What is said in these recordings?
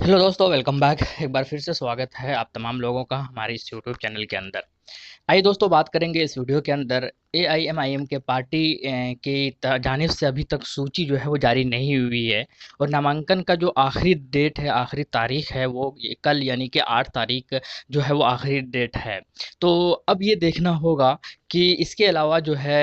Hello दोस्तों, welcome back. एक बार फिर से स्वागत है आप तमाम लोगों का हमारे इस यूट्यूब चैनल के अंदर। आइए दोस्तों, बात करेंगे इस वीडियो के अंदर एआईएमआईएम के पार्टी की जानिब से अभी तक सूची जो है वो जारी नहीं हुई है। और नामांकन का जो आखिरी डेट है, आखिरी तारीख है, वो कल यानी कि 8 तारीख जो है वो आखिरी डेट है। तो अब ये देखना होगा कि इसके अलावा जो है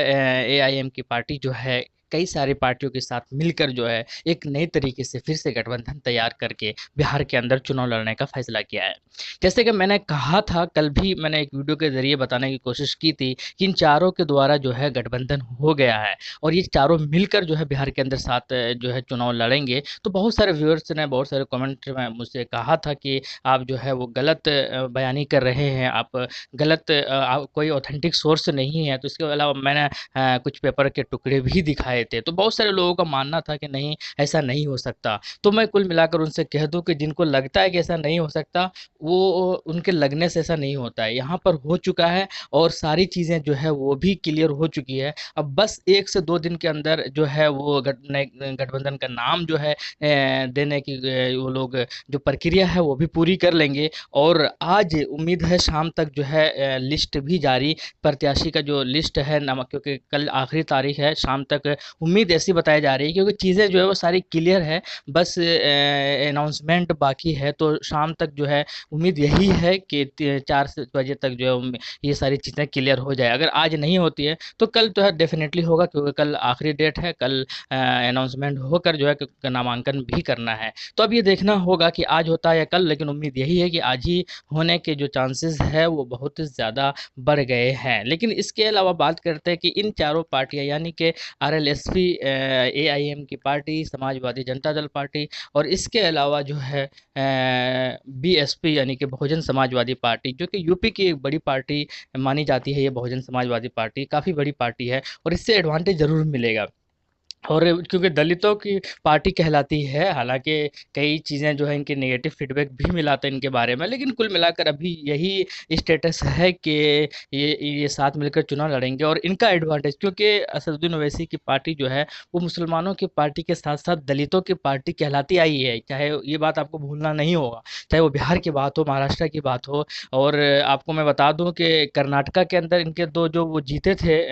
एआईएम की पार्टी जो है कई सारी पार्टियों के साथ मिलकर जो है एक नई तरीके से फिर से गठबंधन तैयार करके बिहार के अंदर चुनाव लड़ने का फैसला किया है। जैसे कि मैंने कहा था, कल भी मैंने एक वीडियो के ज़रिए बताने की कोशिश की थी कि इन चारों के द्वारा जो है गठबंधन हो गया है और ये चारों मिलकर जो है बिहार के अंदर साथ जो है चुनाव लड़ेंगे। तो बहुत सारे व्यूअर्स ने बहुत सारे कमेंट में मुझसे कहा था कि आप जो है वो गलत बयानी कर रहे हैं, आप गलत कोई ऑथेंटिक सोर्स नहीं है। तो इसके अलावा मैंने कुछ पेपर के टुकड़े भी दिखाए थे। तो बहुत सारे लोगों का मानना था कि नहीं, ऐसा नहीं हो सकता। तो मैं कुल मिलाकर उनसे कह दूं कि जिनको लगता है कि ऐसा नहीं हो सकता, वो उनके लगने से ऐसा नहीं होता है। यहाँ पर हो चुका है और सारी चीज़ें जो है वो भी क्लियर हो चुकी है। अब बस 1 से 2 दिन के अंदर जो है वो गठबंधन का नाम जो है देने की वो लोग जो प्रक्रिया है वो भी पूरी कर लेंगे। और आज उम्मीद है शाम तक जो है लिस्ट भी जारी, प्रत्याशी का जो लिस्ट है नमक, क्योंकि कल आखिरी तारीख है, शाम तक उम्मीद ऐसी बताई जा रही है क्योंकि चीज़ें जो है वो सारी क्लियर है। बस अनाउंसमेंट बाकी है। तो शाम तक जो है उम्मीद यही है कि 4 बजे तक जो है ये सारी चीज़ें क्लियर हो जाए। अगर आज नहीं होती है तो कल तो है डेफिनेटली होगा, क्योंकि कल आखिरी डेट है। कल अनाउंसमेंट होकर जो है नामांकन भी करना है। तो अब ये देखना होगा कि आज होता है या कल, लेकिन उम्मीद यही है कि आज ही होने के जो चांसेस है वो बहुत ज़्यादा बढ़ गए हैं। लेकिन इसके अलावा बात करते हैं कि इन चारों पार्टियां यानी कि आरएलएसपी, एआईएम की पार्टी, समाजवादी जनता दल पार्टी और इसके अलावा जो है बीएसपी यानी कि बहुजन समाजवादी पार्टी, जो कि यूपी की एक बड़ी पार्टी मानी जाती है। ये बहुजन समाजवादी पार्टी काफ़ी बड़ी पार्टी है और इससे एडवांटेज ज़रूर मिलेगा। और क्योंकि दलितों की पार्टी कहलाती है, हालाँकि कई चीज़ें जो है इनके नेगेटिव फीडबैक भी मिला था इनके बारे में, लेकिन कुल मिलाकर अभी यही स्टेटस है कि ये साथ मिलकर चुनाव लड़ेंगे। और इनका एडवांटेज, क्योंकि असदुद्दीन ओवैसी की पार्टी जो है वो मुसलमानों की पार्टी के साथ-साथ दलितों की पार्टी कहलाती आई है। चाहे ये बात आपको भूलना नहीं होगा, चाहे वो बिहार की बात हो, महाराष्ट्र की बात हो। और आपको मैं बता दूँ कि कर्नाटका के अंदर इनके 2 जो वो जीते थे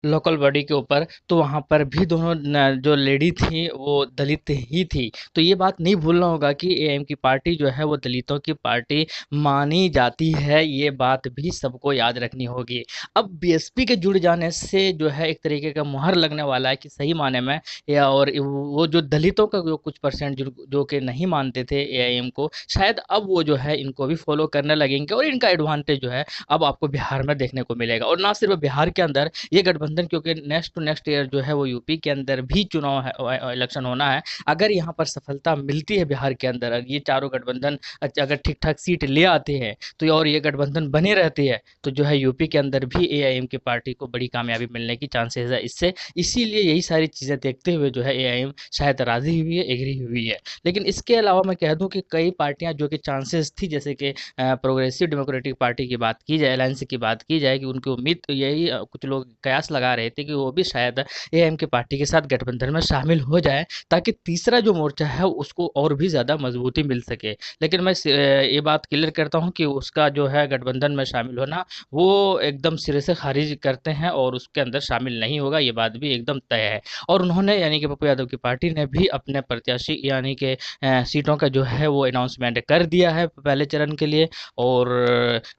लोकल बॉडी के ऊपर, तो वहाँ पर भी दोनों जो लेडी थी वो दलित ही थी। तो ये बात नहीं भूलना होगा कि एआईएम की पार्टी जो है वो दलितों की पार्टी मानी जाती है। ये बात भी सबको याद रखनी होगी। अब बीएसपी के जुड़ जाने से जो है एक तरीके का मुहर लगने वाला है कि सही माने में, या और वो जो दलितों का जो कुछ परसेंट जो कि नहीं मानते थे एआईएम को, शायद अब वो जो है इनको भी फॉलो करने लगेंगे और इनका एडवांटेज जो है अब आपको बिहार में देखने को मिलेगा। और ना सिर्फ बिहार के अंदर ये गठबंधन, क्योंकि नेक्स्ट टू नेक्स्ट ईयर जो है वो यूपी के अंदर भी चुनाव है, इलेक्शन होना है। अगर यहाँ पर सफलता मिलती है बिहार के अंदर, अगर ये चारों गठबंधन अगर ठीक ठाक सीट ले आते हैं तो, और ये गठबंधन बनी रहती है, तो जो है यूपी के अंदर भी एआईएम की पार्टी को बड़ी कामयाबी मिलने की चांसेस है इससे। इसीलिए यही सारी चीज़ें देखते हुए जो है एआईएम शायद राजी हुई है, एग्री हुई है। लेकिन इसके अलावा मैं कह दूं कि कई पार्टियां जो कि चांसेस थी, जैसे कि प्रोग्रेसिव डेमोक्रेटिक पार्टी की बात की जाए, अलायंस की बात की जाए, कि उनकी उम्मीद तो यही कुछ लोग कयास लगा रहे थे कि वो भी शायद एआईएम की पार्टी के साथ गठबंधन में शामिल हो जाए, ताकि तीसरा जो मोर्चा है उसको और भी ज़्यादा मजबूती मिल सके। लेकिन मैं ये बात क्लियर करता हूँ कि उसका जो है गठबंधन में शामिल होना वो एकदम सिरे से खारिज करते हैं और उसके अंदर शामिल नहीं होगा, ये बात भी एकदम तय है। और उन्होंने यानी कि पप्पू यादव की पार्टी ने भी अपने प्रत्याशी यानी कि सीटों का जो है वो अनाउंसमेंट कर दिया है पहले चरण के लिए। और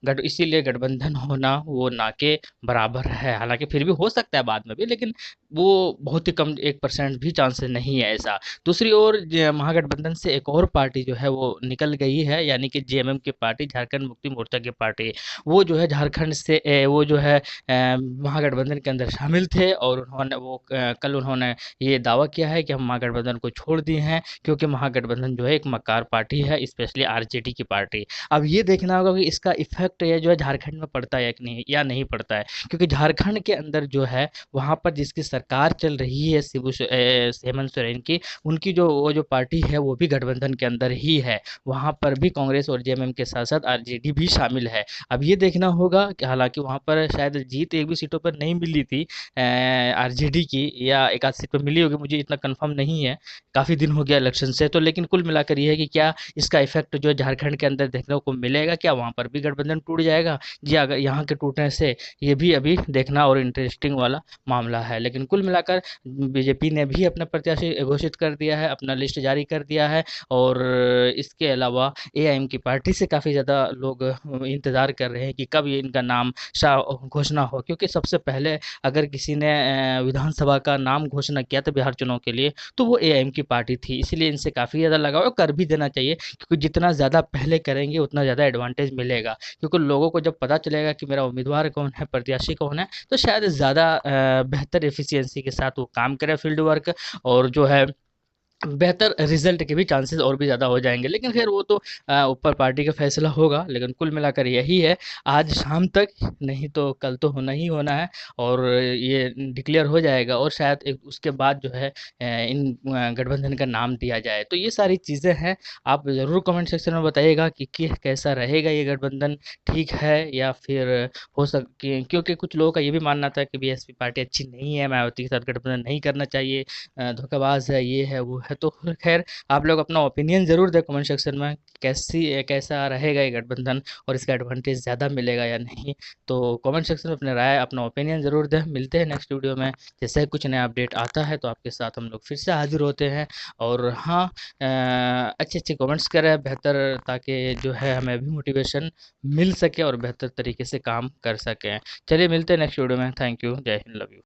गठ इसीलिए गठबंधन होना वो ना के बराबर है। हालाँकि फिर भी हो सकता है बाद में भी, लेकिन वो बहुत ही कम 1% भी चांसेस नहीं है ऐसा। दूसरी ओर महागठबंधन से एक और पार्टी जो है वो निकल गई है, यानी कि जेएमएम की पार्टी, झारखंड मुक्ति मोर्चा की पार्टी। वो जो है झारखंड से वो जो है महागठबंधन के अंदर शामिल थे और उन्होंने कल उन्होंने ये दावा किया है कि हम महागठबंधन को छोड़ दिए हैं, क्योंकि महागठबंधन जो है एक मक्कार पार्टी है, स्पेशली आरजेडी की पार्टी। अब ये देखना होगा कि इसका इफेक्ट ये जो है झारखंड में पड़ता है या नहीं पड़ता है, क्योंकि झारखंड के अंदर जो है वहाँ पर जिसकी सरकार चल रही है हेमंत सोरेन की, उनकी जो वो जो पार्टी है वो भी गठबंधन के अंदर ही है। वहाँ पर भी कांग्रेस और जेएमएम के साथ साथ आरजेडी भी शामिल है। अब ये देखना होगा कि हालांकि वहाँ पर शायद जीत एक भी सीटों पर नहीं मिली थी आरजेडी की, या एक आध सीट पर मिली होगी, मुझे इतना कंफर्म नहीं है, काफ़ी दिन हो गया इलेक्शन से। तो लेकिन कुल मिलाकर ये है कि क्या इसका इफेक्ट जो है झारखंड के अंदर देखने को मिलेगा, क्या वहाँ पर भी गठबंधन टूट जाएगा जी? अगर यहाँ के टूटने से ये भी अभी देखना और इंटरेस्टिंग वाला मामला है। लेकिन कुल मिलाकर बीजेपी ने भी अपना प्रत्याशी घोषित कर दिया है, अपना लिस्ट जारी कर दिया है, और इसके अलावा एआईएम की पार्टी से काफ़ी ज़्यादा लोग इंतज़ार कर रहे हैं कि कब ये इनका नाम घोषणा हो, क्योंकि सबसे पहले अगर किसी ने विधानसभा का नाम घोषणा किया था बिहार चुनाव के लिए, तो वो एआईएम की पार्टी थी। इसलिए इनसे काफ़ी ज़्यादा लगाव और कर भी देना चाहिए, क्योंकि जितना ज़्यादा पहले करेंगे उतना ज़्यादा एडवांटेज मिलेगा। क्योंकि लोगों को जब पता चलेगा कि मेरा उम्मीदवार कौन है, प्रत्याशी कौन है, तो शायद ज़्यादा बेहतर एफिशिएंसी के साथ वो काम करे फील्ड वर्क, और जो है बेहतर रिजल्ट के भी चांसेस और भी ज़्यादा हो जाएंगे। लेकिन खैर वो तो ऊपर पार्टी का फैसला होगा। लेकिन कुल मिलाकर यही है, आज शाम तक, नहीं तो कल तो होना ही होना है, और ये डिक्लेयर हो जाएगा, और शायद एक उसके बाद जो है इन गठबंधन का नाम दिया जाए। तो ये सारी चीज़ें हैं, आप ज़रूर कमेंट सेक्शन में बताइएगा कि कैसा रहेगा ये गठबंधन, ठीक है या फिर हो सके, क्योंकि कुछ लोगों का ये भी मानना था कि बीएसपी पार्टी अच्छी नहीं है, मायावती के साथ गठबंधन नहीं करना चाहिए, धोखेबाज है, ये है वो है। तो खैर आप लोग अपना ओपिनियन ज़रूर दें कमेंट सेक्शन में, कैसा रहेगा ये गठबंधन, और इसका एडवांटेज ज़्यादा मिलेगा या नहीं। तो कमेंट सेक्शन में अपने राय, अपना ओपिनियन ज़रूर दें। मिलते हैं नेक्स्ट वीडियो में, जैसे कुछ नया अपडेट आता है तो आपके साथ हम लोग फिर से हाजिर होते हैं। और हाँ, अच्छे अच्छे कमेंट्स करें बेहतर, ताकि जो है हमें भी मोटिवेशन मिल सके और बेहतर तरीके से काम कर सकें। चलिए मिलते हैं नेक्स्ट वीडियो में। थैंक यू, जय हिंद, लव यू।